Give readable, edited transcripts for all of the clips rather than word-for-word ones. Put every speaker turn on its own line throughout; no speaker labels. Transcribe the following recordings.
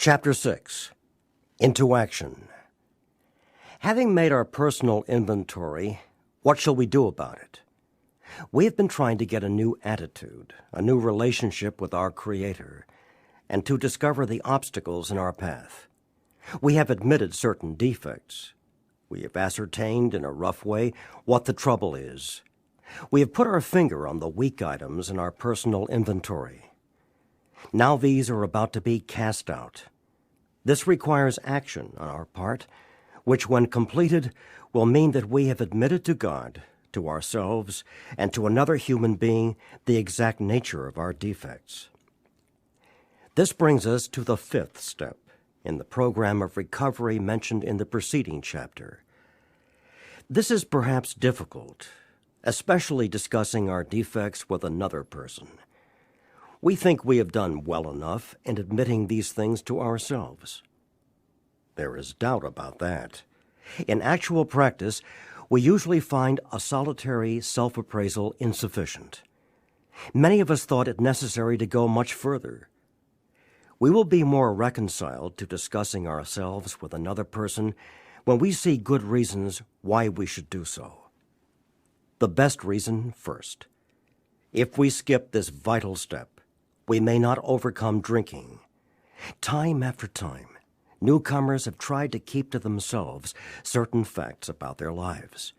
Chapter 6. Into Action. Having made our personal inventory, what shall we do about it? We have been trying to get a new attitude, a new relationship with our Creator, and to discover the obstacles in our path. We have admitted certain defects. We have ascertained in a rough way what the trouble is. We have put our finger on the weak items in our personal inventory. Now these are about to be cast out. This requires action on our part, which when completed will mean that we have admitted to God, to ourselves, and to another human being the exact nature of our defects. This brings us to the fifth step in the program of recovery mentioned in the preceding chapter. This is perhaps difficult, especially discussing our defects with another person. We think we have done well enough in admitting these things to ourselves. There is doubt about that. In actual practice, we usually find a solitary self-appraisal insufficient. Many of us thought it necessary to go much further. We will be more reconciled to discussing ourselves with another person when we see good reasons why we should do so. The best reason first. If we skip this vital step, we may not overcome drinking. Time after time, newcomers have tried to keep to themselves certain facts about their lives.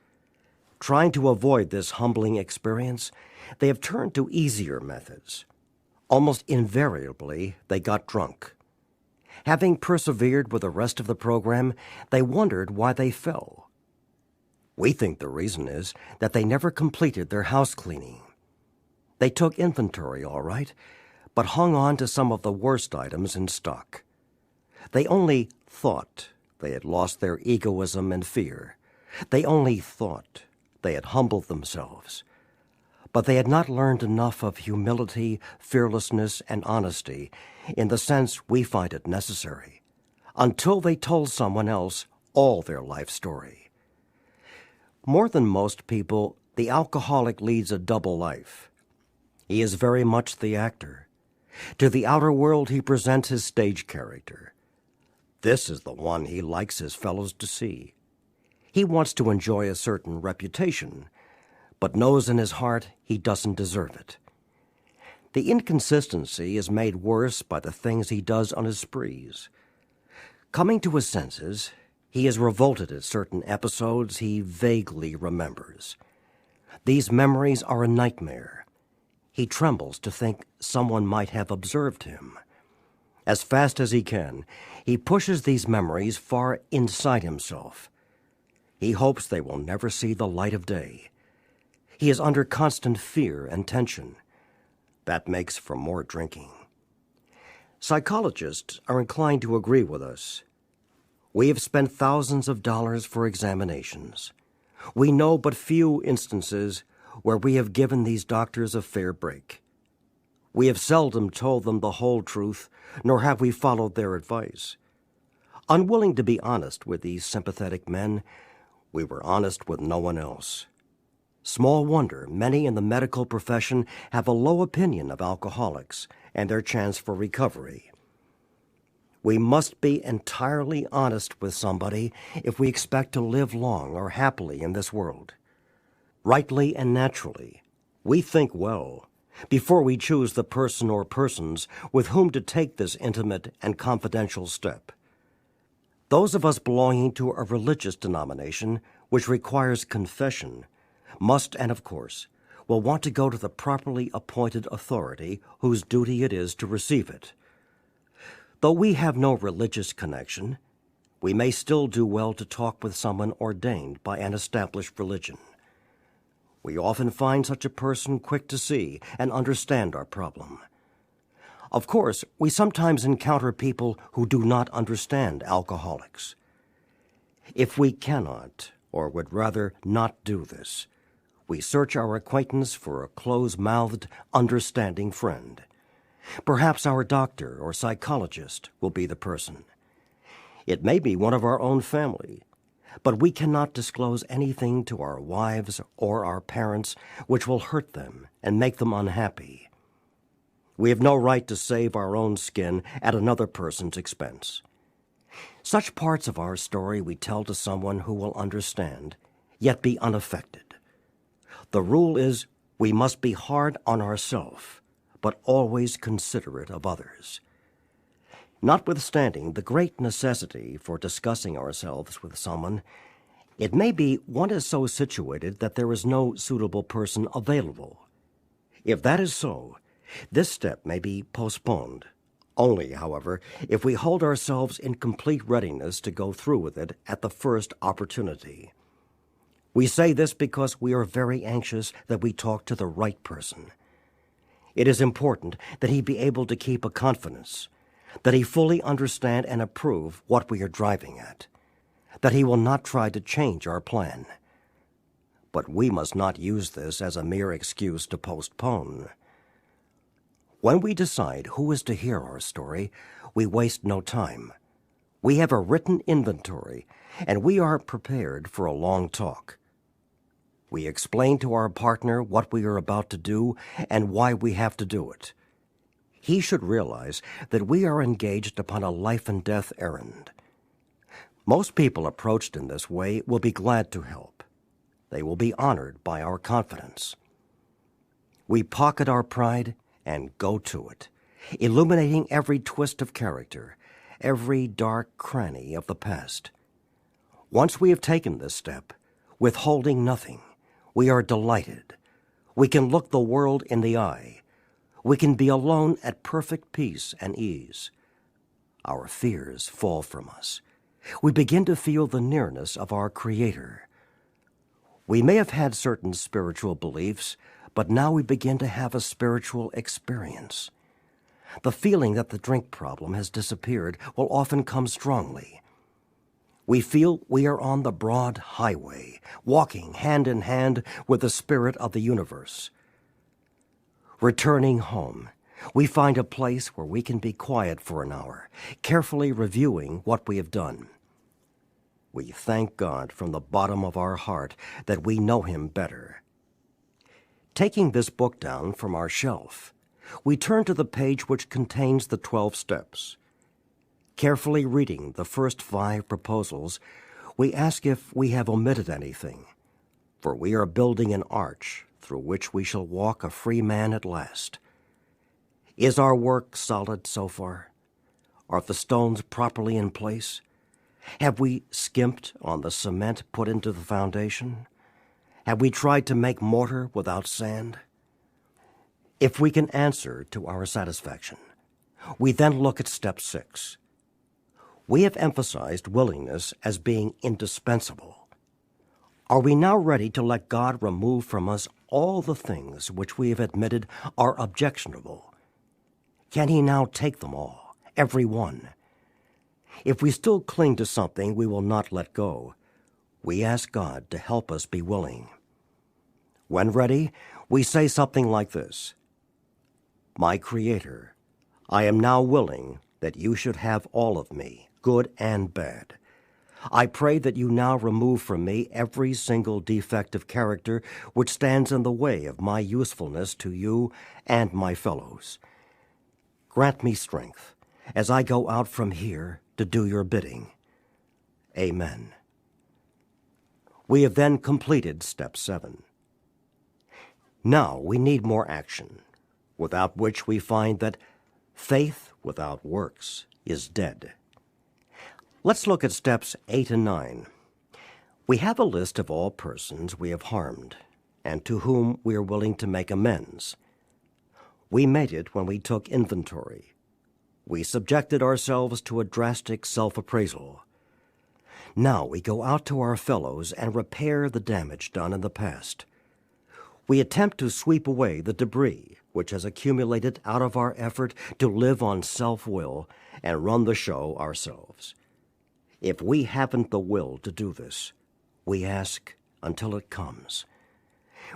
Trying to avoid this humbling experience, they have turned to easier methods. Almost invariably, they got drunk. Having persevered with the rest of the program, they wondered why they fell. We think the reason is that they never completed their house cleaning. They took inventory, all right, but hung on to some of the worst items in stock. They only thought they had lost their egoism and fear. They only thought they had humbled themselves. But they had not learned enough of humility, fearlessness, and honesty in the sense we find it necessary, until they told someone else all their life story. More than most people, the alcoholic leads a double life. He is very much the actor. To the outer world he presents his stage character. This is the one he likes his fellows to see. He wants to enjoy a certain reputation, but knows in his heart he doesn't deserve it. The inconsistency is made worse by the things he does on his sprees. Coming to his senses, he is revolted at certain episodes he vaguely remembers. These memories are a nightmare. He trembles to think someone might have observed him. As fast as he can, he pushes these memories far inside himself. He hopes they will never see the light of day. He is under constant fear and tension. That makes for more drinking. Psychologists are inclined to agree with us. We have spent thousands of dollars for examinations. We know but few instances where we have given these doctors a fair break. We have seldom told them the whole truth, nor have we followed their advice. Unwilling to be honest with these sympathetic men, we were honest with no one else. Small wonder many in the medical profession have a low opinion of alcoholics and their chance for recovery. We must be entirely honest with somebody if we expect to live long or happily in this world. Rightly and naturally, we think well before we choose the person or persons with whom to take this intimate and confidential step. Those of us belonging to a religious denomination which requires confession must, and of course, will want to go to the properly appointed authority whose duty it is to receive it. Though we have no religious connection, we may still do well to talk with someone ordained by an established religion. We often find such a person quick to see and understand our problem. Of course, we sometimes encounter people who do not understand alcoholics. If we cannot, or would rather not do this, we search our acquaintance for a close-mouthed, understanding friend. Perhaps our doctor or psychologist will be the person. It may be one of our own family, but we cannot disclose anything to our wives or our parents which will hurt them and make them unhappy. We have no right to save our own skin at another person's expense. Such parts of our story we tell to someone who will understand, yet be unaffected. The rule is we must be hard on ourselves, but always considerate of others. Notwithstanding the great necessity for discussing ourselves with someone, it may be one is so situated that there is no suitable person available. If that is so, this step may be postponed. Only, however, if we hold ourselves in complete readiness to go through with it at the first opportunity. We say this because we are very anxious that we talk to the right person. It is important that he be able to keep a confidence, that he fully understand and approve what we are driving at, that he will not try to change our plan. But we must not use this as a mere excuse to postpone. When we decide who is to hear our story, we waste no time. We have a written inventory, and we are prepared for a long talk. We explain to our partner what we are about to do and why we have to do it. He should realize that we are engaged upon a life-and-death errand. Most people approached in this way will be glad to help. They will be honored by our confidence. We pocket our pride and go to it, illuminating every twist of character, every dark cranny of the past. Once we have taken this step, withholding nothing, we are delighted. We can look the world in the eye. We can be alone at perfect peace and ease. Our fears fall from us. We begin to feel the nearness of our Creator. We may have had certain spiritual beliefs, but now we begin to have a spiritual experience. The feeling that the drink problem has disappeared will often come strongly. We feel we are on the broad highway, walking hand in hand with the Spirit of the universe. Returning home, we find a place where we can be quiet for an hour, carefully reviewing what we have done. We thank God from the bottom of our heart that we know Him better. Taking this book down from our shelf, we turn to the page which contains the 12 steps. Carefully reading the first 5 proposals, we ask if we have omitted anything, for we are building an arch through which we shall walk a free man at last. Is our work solid so far? Are the stones properly in place? Have we skimped on the cement put into the foundation? Have we tried to make mortar without sand? If we can answer to our satisfaction, we then look at step 6. We have emphasized willingness as being indispensable. Are we now ready to let God remove from us all the things which we have admitted are objectionable? Can He now take them all, every one? If we still cling to something we will not let go, we ask God to help us be willing. When ready, we say something like this: My Creator, I am now willing that you should have all of me, good and bad. I pray that you now remove from me every single defect of character which stands in the way of my usefulness to you and my fellows. Grant me strength as I go out from here to do your bidding. Amen. We have then completed step 7. Now we need more action, without which we find that faith without works is dead. Let's look at steps 8 and 9. We have a list of all persons we have harmed and to whom we are willing to make amends. We made it when we took inventory. We subjected ourselves to a drastic self-appraisal. Now we go out to our fellows and repair the damage done in the past. We attempt to sweep away the debris which has accumulated out of our effort to live on self-will and run the show ourselves. If we haven't the will to do this, we ask until it comes.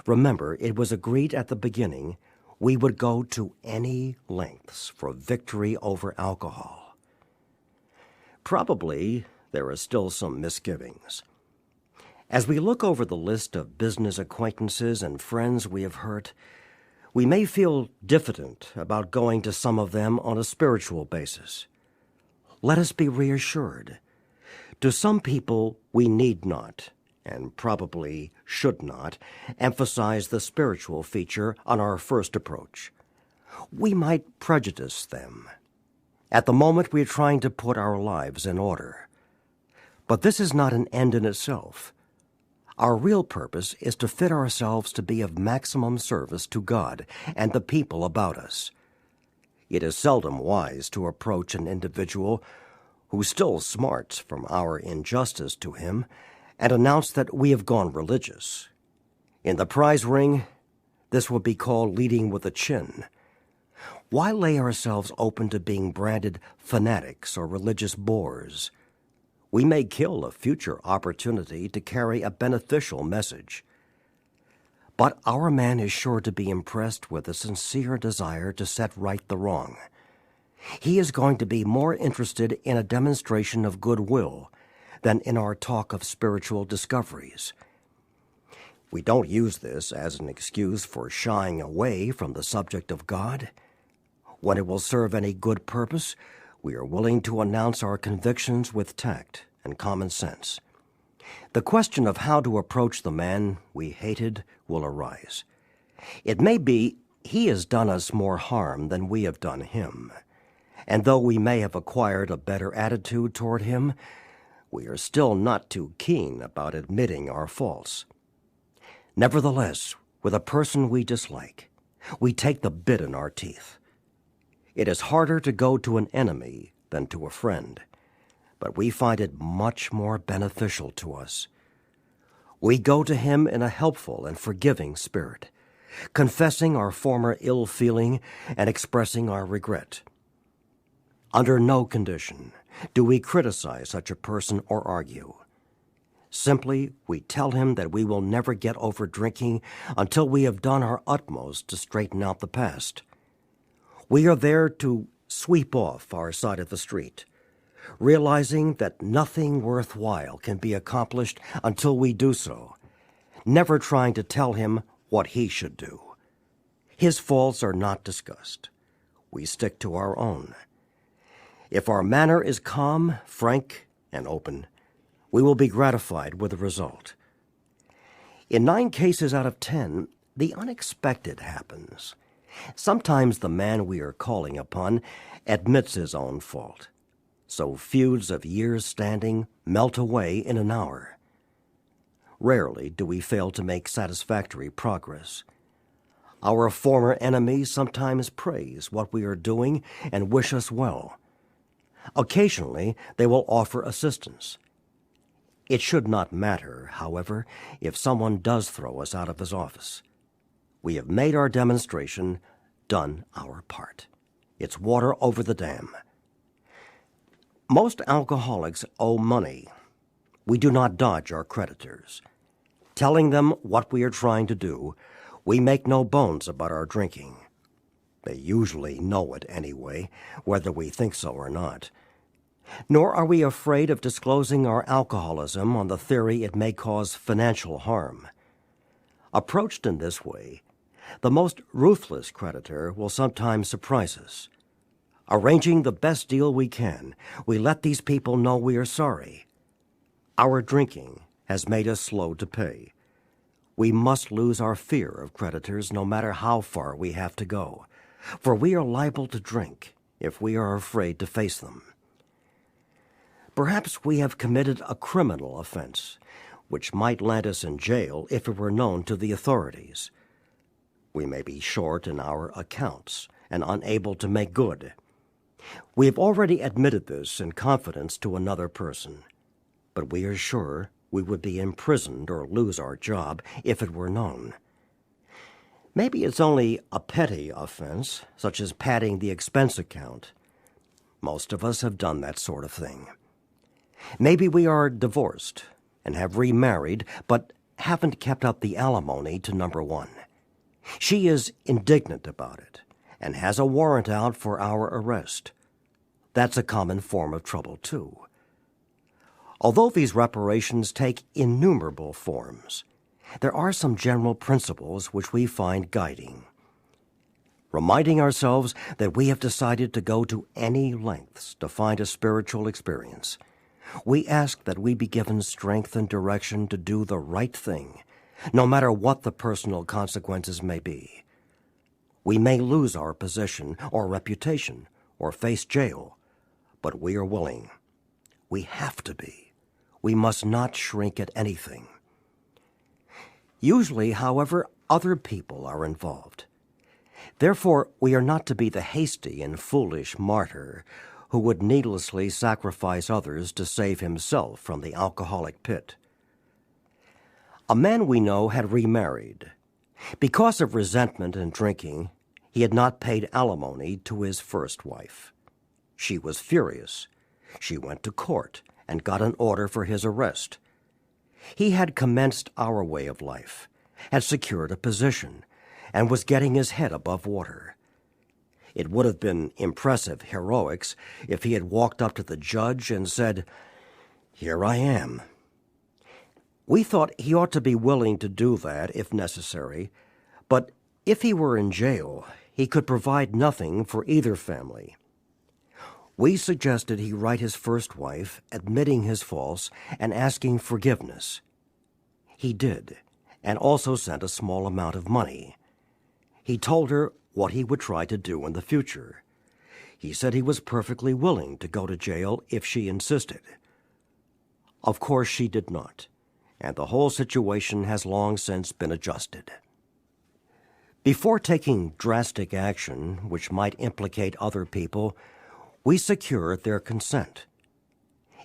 Remember, it was agreed at the beginning we would go to any lengths for victory over alcohol. Probably there are still some misgivings. As we look over the list of business acquaintances and friends we have hurt, We may feel diffident about going to some of them on a spiritual basis. Let us be reassured. To some people, we need not, and probably should not, emphasize the spiritual feature on our first approach. We might prejudice them. At the moment, we are trying to put our lives in order. But this is not an end in itself. Our real purpose is to fit ourselves to be of maximum service to God and the people about us. It is seldom wise to approach an individual who still smarts from our injustice to him and announce that we have gone religious. In the prize ring, this would be called leading with a chin. Why lay ourselves open to being branded fanatics or religious bores? We may kill a future opportunity to carry a beneficial message. But our man is sure to be impressed with a sincere desire to set right the wrong. He is going to be more interested in a demonstration of goodwill than in our talk of spiritual discoveries. We don't use this as an excuse for shying away from the subject of God. When it will serve any good purpose, we are willing to announce our convictions with tact and common sense. The question of how to approach the man we hated will arise. It may be he has done us more harm than we have done him, and though we may have acquired a better attitude toward him, we are still not too keen about admitting our faults. Nevertheless, with a person we dislike, we take the bit in our teeth. It is harder to go to an enemy than to a friend, but we find it much more beneficial to us. We go to him in a helpful and forgiving spirit, confessing our former ill feeling and expressing our regret. Under no condition do we criticize such a person or argue. Simply, we tell him that we will never get over drinking until we have done our utmost to straighten out the past. We are there to sweep off our side of the street, realizing that nothing worthwhile can be accomplished until we do so, never trying to tell him what he should do. His faults are not discussed. We stick to our own. If our manner is calm, frank, and open, we will be gratified with the result. In 9 cases out of 10, the unexpected happens. Sometimes the man we are calling upon admits his own fault, so feuds of years' standing melt away in an hour. Rarely do we fail to make satisfactory progress. Our former enemies sometimes praise what we are doing and wish us well. Occasionally, they will offer assistance. It should not matter, however, if someone does throw us out of his office. We have made our demonstration, done our part. It's water over the dam. Most alcoholics owe money. We do not dodge our creditors. Telling them what we are trying to do, we make no bones about our drinking. They usually know it anyway, whether we think so or not. Nor are we afraid of disclosing our alcoholism on the theory it may cause financial harm. Approached in this way, the most ruthless creditor will sometimes surprise us. Arranging the best deal we can, we let these people know we are sorry. Our drinking has made us slow to pay. We must lose our fear of creditors no matter how far we have to go, for we are liable to drink if we are afraid to face them. Perhaps we have committed a criminal offense, which might land us in jail if it were known to the authorities. We may be short in our accounts and unable to make good. We have already admitted this in confidence to another person, but we are sure we would be imprisoned or lose our job if it were known. Maybe it's only a petty offense, such as padding the expense account. Most of us have done that sort of thing. Maybe we are divorced and have remarried, but haven't kept up the alimony to number 1. She is indignant about it and has a warrant out for our arrest. That's a common form of trouble, too. Although these reparations take innumerable forms, there are some general principles which we find guiding. reminding ourselves that we have decided to go to any lengths to find a spiritual experience. We ask that we be given strength and direction to do the right thing, no matter what the personal consequences may be. We may lose our position or reputation or face jail, but we are willing. We have to be. We must not shrink at anything. Usually, however, other people are involved. Therefore, we are not to be the hasty and foolish martyr who would needlessly sacrifice others to save himself from the alcoholic pit. A man we know had remarried. Because of resentment and drinking, he had not paid alimony to his first wife. She was furious. She went to court and got an order for his arrest. He had commenced our way of life, had secured a position, and was getting his head above water. It would have been impressive heroics if he had walked up to the judge and said, "Here I am." We thought he ought to be willing to do that if necessary, but if he were in jail, he could provide nothing for either family. We suggested he write his first wife, admitting his faults and asking forgiveness. He did, and also sent a small amount of money. He told her what he would try to do in the future. He said he was perfectly willing to go to jail if she insisted. Of course she did not, and the whole situation has long since been adjusted. Before taking drastic action which might implicate other people, we secure their consent.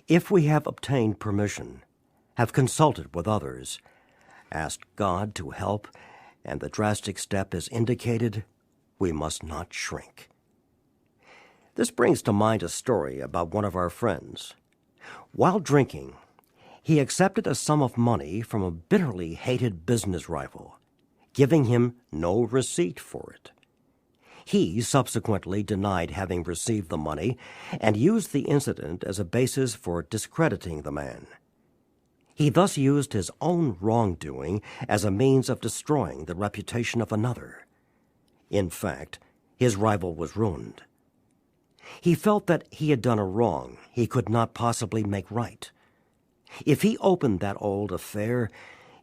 If we have obtained permission, have consulted with others, asked God to help, and the drastic step is indicated, we must not shrink. This brings to mind a story about one of our friends. While drinking, he accepted a sum of money from a bitterly hated business rival, giving him no receipt for it. He subsequently denied having received the money and used the incident as a basis for discrediting the man. He thus used his own wrongdoing as a means of destroying the reputation of another. In fact, his rival was ruined. He felt that he had done a wrong he could not possibly make right. If he opened that old affair,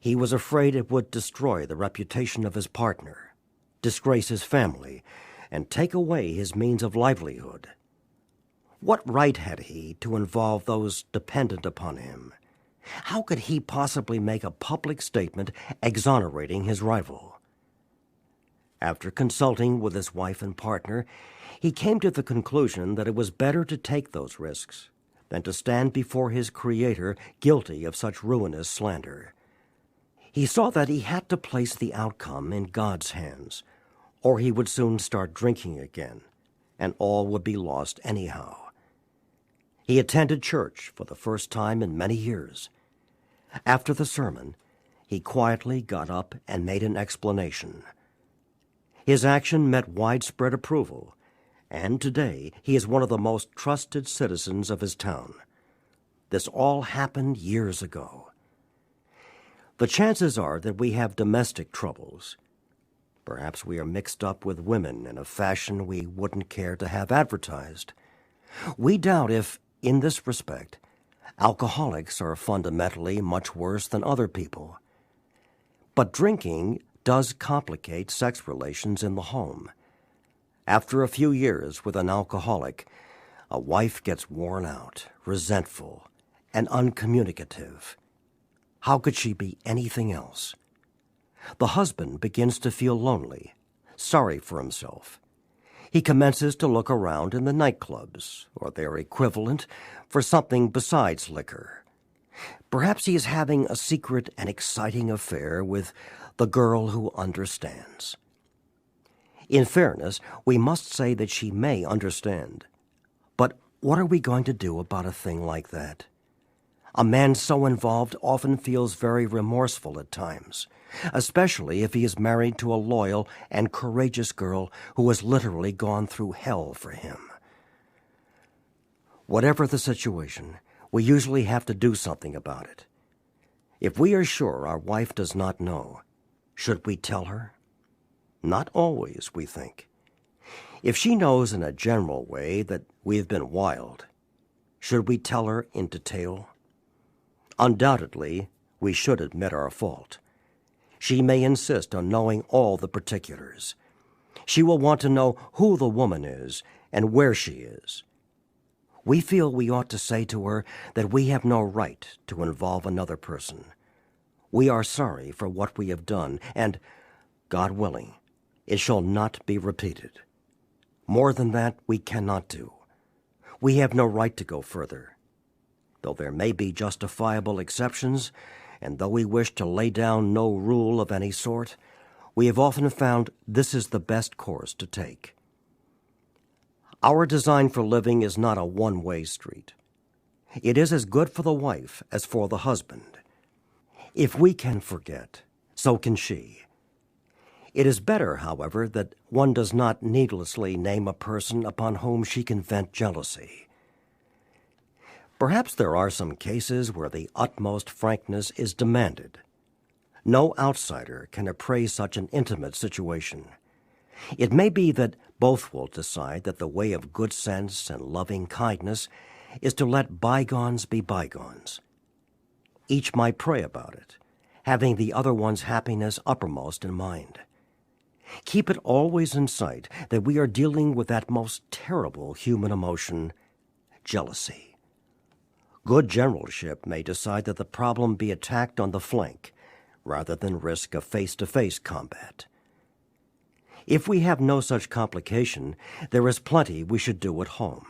he was afraid it would destroy the reputation of his partner, disgrace his family, and take away his means of livelihood. What right had he to involve those dependent upon him? How could he possibly make a public statement exonerating his rival? After consulting with his wife and partner, he came to the conclusion that it was better to take those risks than to stand before his Creator guilty of such ruinous slander. He saw that he had to place the outcome in God's hands, or he would soon start drinking again, and all would be lost anyhow. He attended church for the first time in many years. After the sermon, he quietly got up and made an explanation. His action met widespread approval, and today he is one of the most trusted citizens of his town. This all happened years ago. The chances are that we have domestic troubles. Perhaps we are mixed up with women in a fashion we wouldn't care to have advertised. We doubt if, in this respect, alcoholics are fundamentally much worse than other people. But drinking does complicate sex relations in the home. After a few years with an alcoholic, a wife gets worn out, resentful, and uncommunicative. How could she be anything else? The husband begins to feel lonely, sorry for himself. He commences to look around in the nightclubs, or their equivalent, for something besides liquor. Perhaps he is having a secret and exciting affair with the girl who understands. In fairness, we must say that she may understand. But what are we going to do about a thing like that? A man so involved often feels very remorseful at times, especially if he is married to a loyal and courageous girl who has literally gone through hell for him. Whatever the situation, we usually have to do something about it. If we are sure our wife does not know, should we tell her? Not always, we think. If she knows in a general way that we have been wild, should we tell her in detail? Undoubtedly, we should admit our fault. She may insist on knowing all the particulars. She will want to know who the woman is and where she is. We feel we ought to say to her that we have no right to involve another person. We are sorry for what we have done, and, God willing, it shall not be repeated. More than that we cannot do. We have no right to go further. Though there may be justifiable exceptions, and though we wish to lay down no rule of any sort, we have often found this is the best course to take. Our design for living is not a one-way street. It is as good for the wife as for the husband. If we can forget, so can she. It is better, however, that one does not needlessly name a person upon whom she can vent jealousy. Perhaps there are some cases where the utmost frankness is demanded. No outsider can appraise such an intimate situation. It may be that both will decide that the way of good sense and loving kindness is to let bygones be bygones. Each might pray about it, having the other one's happiness uppermost in mind. Keep it always in sight that we are dealing with that most terrible human emotion, jealousy. Good generalship may decide that the problem be attacked on the flank rather than risk a face-to-face combat. If we have no such complication, there is plenty we should do at home.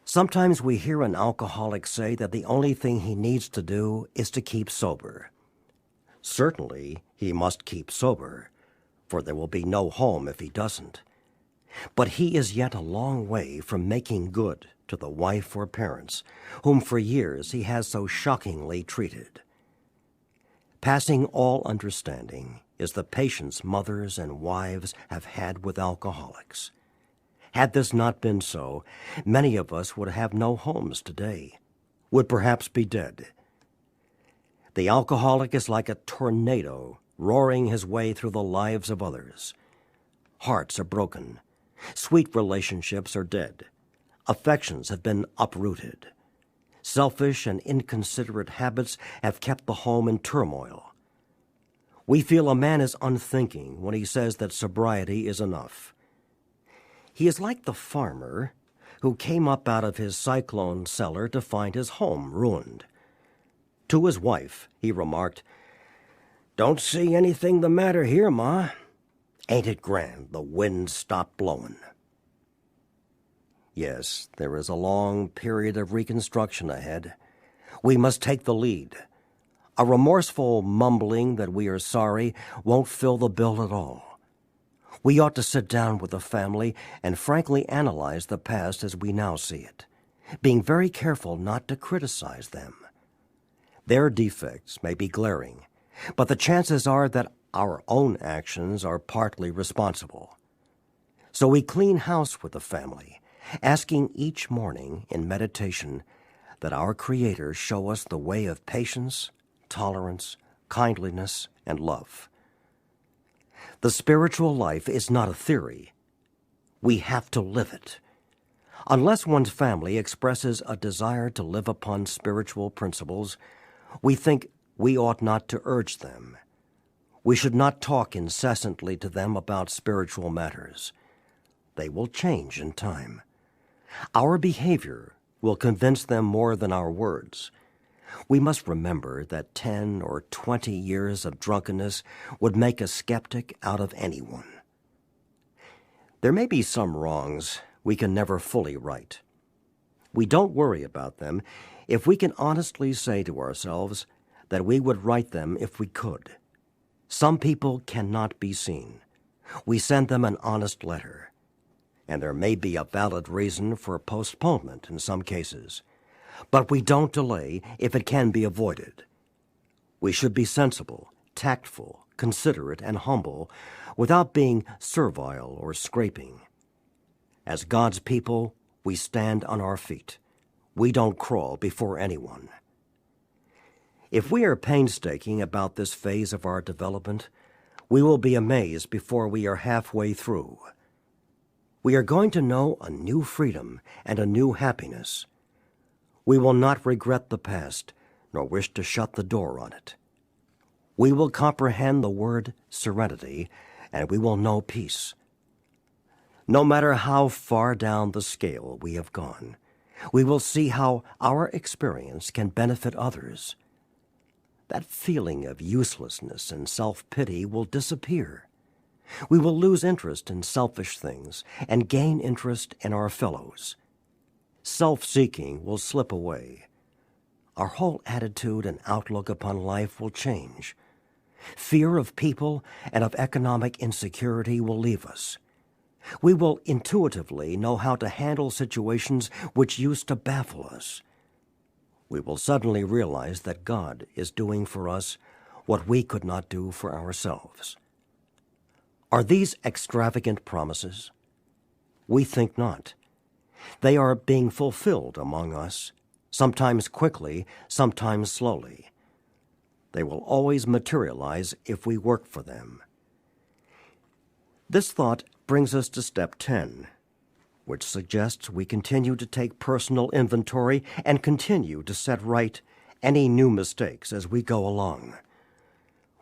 Sometimes we hear an alcoholic say that the only thing he needs to do is to keep sober. Certainly, he must keep sober, for there will be no home if he doesn't. But he is yet a long way from making good to the wife or parents whom for years he has so shockingly treated. Passing all understanding is the patience mothers and wives have had with alcoholics. Had this not been so, many of us would have no homes today, would perhaps be dead. The alcoholic is like a tornado roaring his way through the lives of others. Hearts are broken. Sweet relationships are dead. Affections have been uprooted. Selfish and inconsiderate habits have kept the home in turmoil. We feel a man is unthinking when he says that sobriety is enough. He is like the farmer who came up out of his cyclone cellar to find his home ruined. To his wife, he remarked, "Don't see anything the matter here, Ma. Ain't it grand the wind stopped blowing?" Yes, there is a long period of reconstruction ahead. We must take the lead. A remorseful mumbling that we are sorry won't fill the bill at all. We ought to sit down with the family and frankly analyze the past as we now see it, being very careful not to criticize them. Their defects may be glaring, but the chances are that our own actions are partly responsible. So we clean house with the family, asking each morning in meditation that our Creator show us the way of patience, tolerance, kindliness, and love. The spiritual life is not a theory. We have to live it. Unless one's family expresses a desire to live upon spiritual principles, we think we ought not to urge them. We should not talk incessantly to them about spiritual matters. They will change in time. Our behavior will convince them more than our words. We must remember that 10 or 20 years of drunkenness would make a skeptic out of anyone. There may be some wrongs we can never fully right. We don't worry about them if we can honestly say to ourselves that we would right them if we could. Some people cannot be seen. We send them an honest letter, and there may be a valid reason for postponement in some cases. But we don't delay if it can be avoided. We should be sensible, tactful, considerate, and humble without being servile or scraping. As God's people, we stand on our feet. We don't crawl before anyone. If we are painstaking about this phase of our development, we will be amazed before we are halfway through. We are going to know a new freedom and a new happiness. We will not regret the past, nor wish to shut the door on it. We will comprehend the word serenity, and we will know peace. No matter how far down the scale we have gone, we will see how our experience can benefit others. That feeling of uselessness and self-pity will disappear. We will lose interest in selfish things and gain interest in our fellows. Self-seeking will slip away. Our whole attitude and outlook upon life will change. Fear of people and of economic insecurity will leave us. We will intuitively know how to handle situations which used to baffle us. We will suddenly realize that God is doing for us what we could not do for ourselves. Are these extravagant promises? We think not. They are being fulfilled among us, sometimes quickly, sometimes slowly. They will always materialize if we work for them. This thought brings us to step 10, which suggests we continue to take personal inventory and continue to set right any new mistakes as we go along.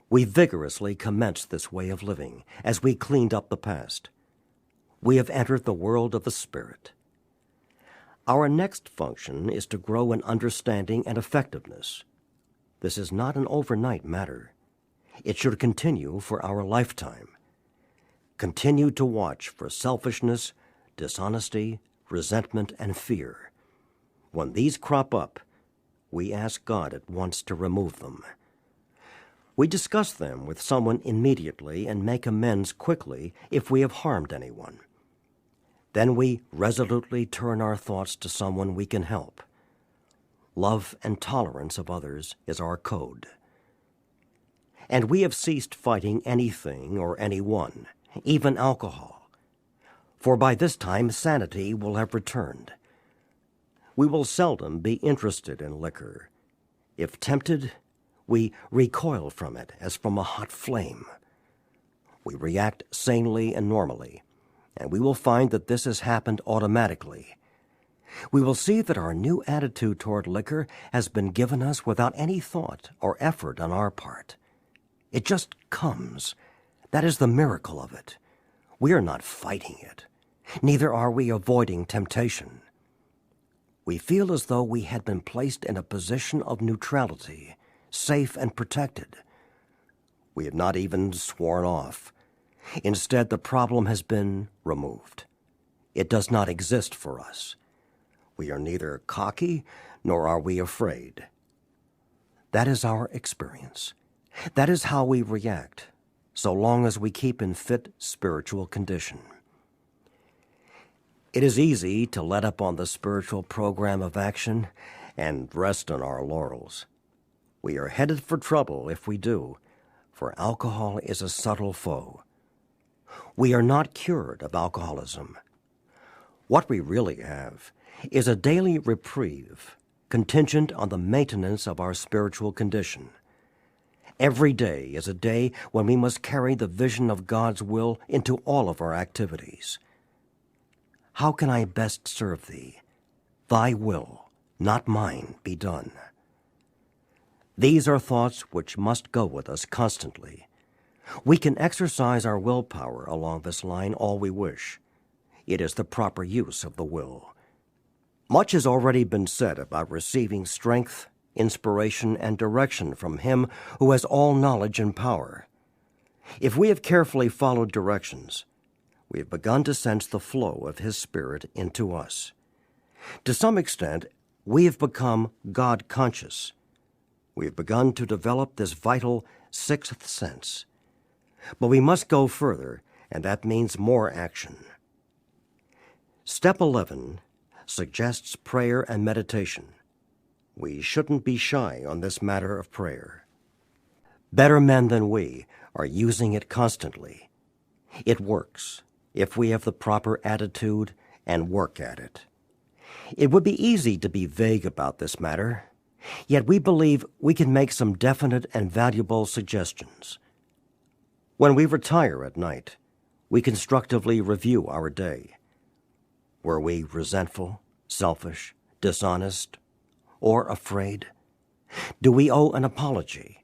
We vigorously commenced this way of living as we cleaned up the past. We have entered the world of the Spirit. Our next function is to grow in understanding and effectiveness. This is not an overnight matter. It should continue for our lifetime. Continue to watch for selfishness, dishonesty, resentment, and fear. When these crop up, we ask God at once to remove them. We discuss them with someone immediately and make amends quickly if we have harmed anyone. Then we resolutely turn our thoughts to someone we can help. Love and tolerance of others is our code. And we have ceased fighting anything or anyone, even alcohol. For by this time sanity will have returned. We will seldom be interested in liquor. If tempted, we recoil from it as from a hot flame. We react sanely and normally, and we will find that this has happened automatically. We will see that our new attitude toward liquor has been given us without any thought or effort on our part. It just comes. That is the miracle of it. We are not fighting it. Neither are we avoiding temptation. We feel as though we had been placed in a position of neutrality, safe and protected. We have not even sworn off. Instead, the problem has been removed. It does not exist for us. We are neither cocky nor are we afraid. That is our experience. That is how we react, so long as we keep in fit spiritual condition. It is easy to let up on the spiritual program of action and rest on our laurels. We are headed for trouble if we do, for alcohol is a subtle foe. We are not cured of alcoholism. What we really have is a daily reprieve contingent on the maintenance of our spiritual condition. Every day is a day when we must carry the vision of God's will into all of our activities. How can I best serve Thee? Thy will, not mine, be done. These are thoughts which must go with us constantly. We can exercise our willpower along this line all we wish. It is the proper use of the will. Much has already been said about receiving strength, inspiration, and direction from Him who has all knowledge and power. If we have carefully followed directions, we have begun to sense the flow of His Spirit into us. To some extent, we have become God-conscious. We have begun to develop this vital sixth sense. But we must go further, and that means more action. Step 11 suggests prayer and meditation. We shouldn't be shy on this matter of prayer. Better men than we are using it constantly. It works if we have the proper attitude and work at it. It would be easy to be vague about this matter, yet we believe we can make some definite and valuable suggestions. When we retire at night, we constructively review our day. Were we resentful, selfish, dishonest, or afraid? Do we owe an apology?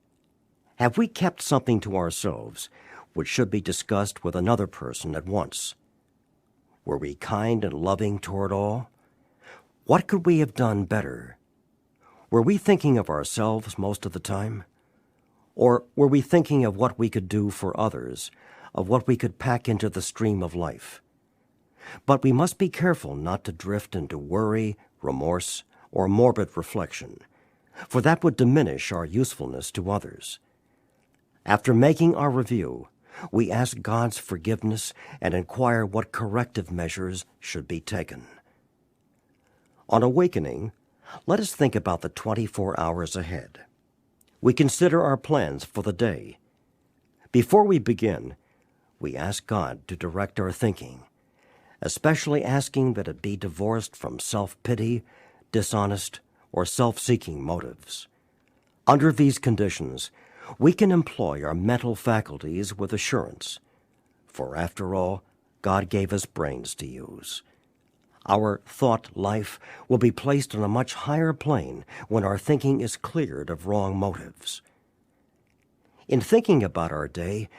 Have we kept something to ourselves which should be discussed with another person at once? Were we kind and loving toward all? What could we have done better? Were we thinking of ourselves most of the time? Or were we thinking of what we could do for others, of what we could pack into the stream of life? But we must be careful not to drift into worry, remorse, or morbid reflection, for that would diminish our usefulness to others. After making our review, we ask God's forgiveness and inquire what corrective measures should be taken. On awakening, let us think about the 24 hours ahead. We consider our plans for the day. Before we begin, we ask God to direct our thinking, especially asking that it be divorced from self-pity, dishonest, or self-seeking motives. Under these conditions, we can employ our mental faculties with assurance, for after all, God gave us brains to use. Our thought life will be placed on a much higher plane when our thinking is cleared of wrong motives. In thinking about our day,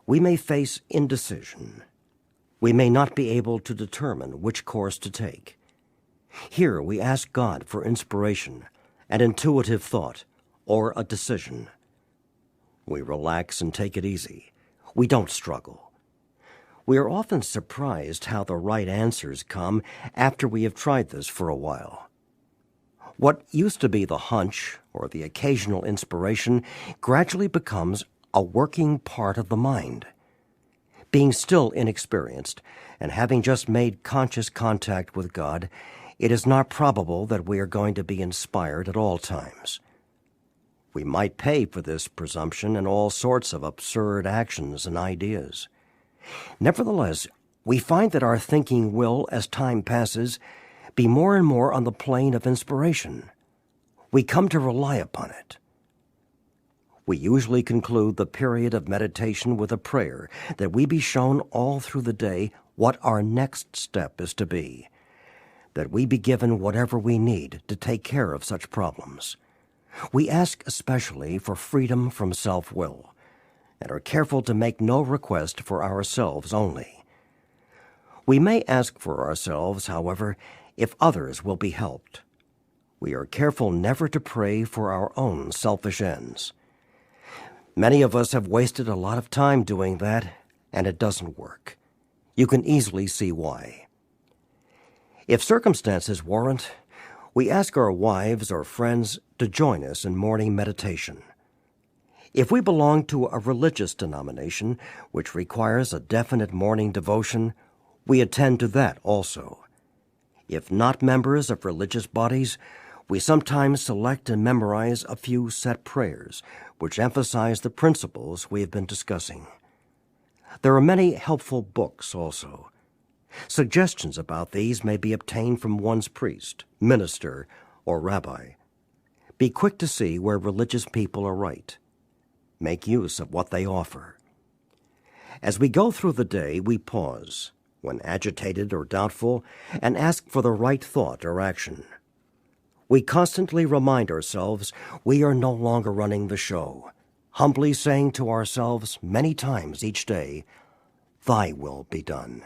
we may face indecision. We may not be able to determine which course to take. Here we ask God for inspiration, an intuitive thought, or a decision. We relax and take it easy. We don't struggle. We are often surprised how the right answers come after we have tried this for a while. What used to be the hunch or the occasional inspiration gradually becomes a working part of the mind. Being still inexperienced and having just made conscious contact with God, it is not probable that we are going to be inspired at all times. We might pay for this presumption in all sorts of absurd actions and ideas. Nevertheless, we find that our thinking will, as time passes, be more and more on the plane of inspiration. We come to rely upon it. We usually conclude the period of meditation with a prayer that we be shown all through the day what our next step is to be, that we be given whatever we need to take care of such problems. We ask especially for freedom from self-will, and are careful to make no request for ourselves only. We may ask for ourselves, however, if others will be helped. We are careful never to pray for our own selfish ends. Many of us have wasted a lot of time doing that, and it doesn't work. You can easily see why. If circumstances warrant, we ask our wives or friends to join us in morning meditation. If we belong to a religious denomination which requires a definite morning devotion, we attend to that also. If not members of religious bodies, we sometimes select and memorize a few set prayers which emphasize the principles we have been discussing. There are many helpful books also. Suggestions about these may be obtained from one's priest, minister, or rabbi. Be quick to see where religious people are right. Make use of what they offer. As we go through the day, we pause, when agitated or doubtful, and ask for the right thought or action. We constantly remind ourselves we are no longer running the show, humbly saying to ourselves many times each day, "Thy will be done."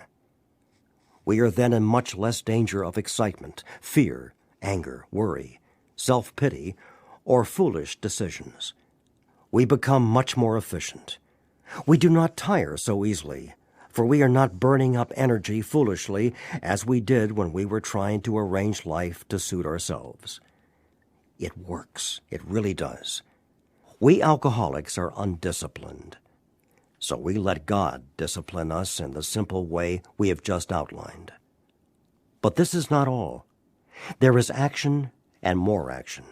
We are then in much less danger of excitement, fear, anger, worry, self-pity, or foolish decisions. We become much more efficient. We do not tire so easily, for we are not burning up energy foolishly as we did when we were trying to arrange life to suit ourselves. It works. It really does. We alcoholics are undisciplined, so we let God discipline us in the simple way we have just outlined. But this is not all. There is action and more action.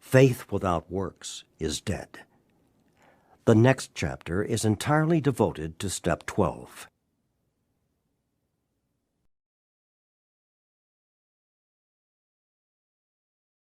Faith without works is dead. The next chapter is entirely devoted to step 12.